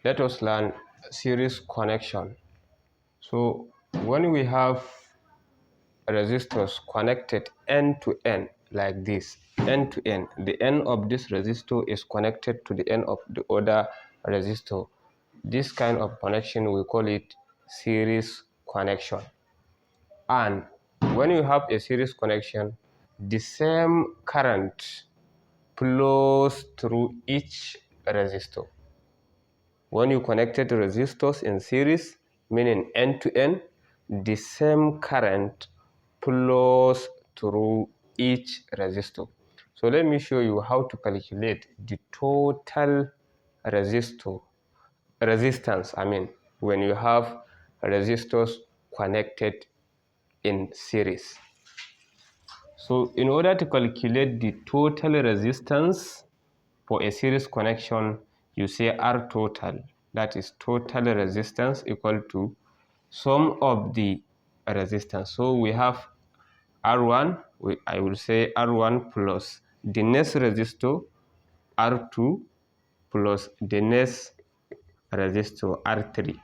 let us learn series connection. So when we have resistors connected end to end like this, end to end, the end of this resistor is connected to the end of the other resistor. This kind of connection we call it series connection. And when you have a series connection, the same current flows through each resistor. When you connected resistors in series, meaning end to end, the same current flows through each resistor. So let me show you how to calculate the total resistance, when you have resistors connected in series. So in order to calculate the total resistance for a series connection, you say R total, that is total resistance, equal to sum of the resistance. So we have R1, I will say R1 plus the next resistor R2 plus the next resistor R3.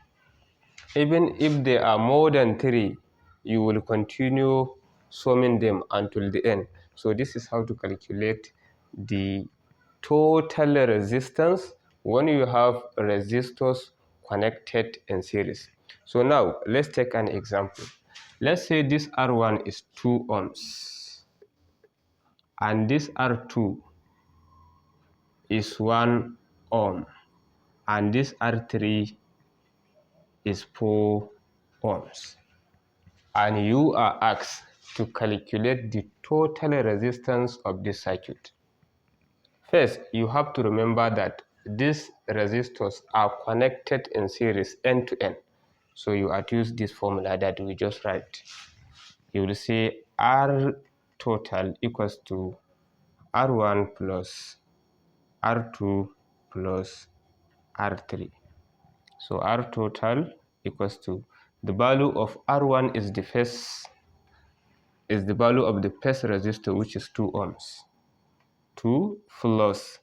Even if there are more than 3, you will continue summing them until the end. So this is how to calculate the total resistance when you have resistors connected in series. So now let's take an example. Let's say this R1 is 2 ohms and this R2 is 1 ohm and this R3 is 4 ohms. And you are asked to calculate the total resistance of this circuit. First, you have to remember that these resistors are connected in series end to end. So you have to use this formula that we just write. You will say R total equals to R1 plus R2 plus R3. So R total equals to the value of R1 is the value of the first resistor, which is 2 ohms. 2 plus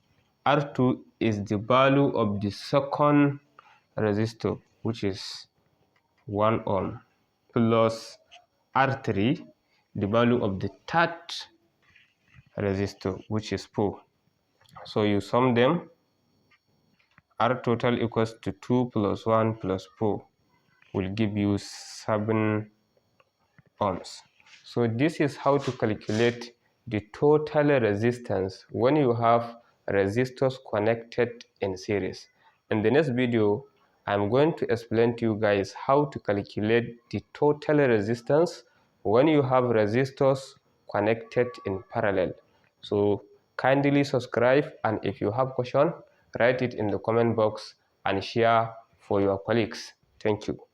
R2 is the value of the second resistor, which is 1 ohm, plus R3, the value of the third resistor, which is 4. So you sum them. R total equals to 2 plus 1 plus 4 will give you 7 ohms. So this is how to calculate the total resistance when you have resistors connected in series. In the next video, I'm going to explain to you guys how to calculate the total resistance when you have resistors connected in parallel. So kindly subscribe, and if you have question, write it in the comment box and share for your colleagues. Thank you.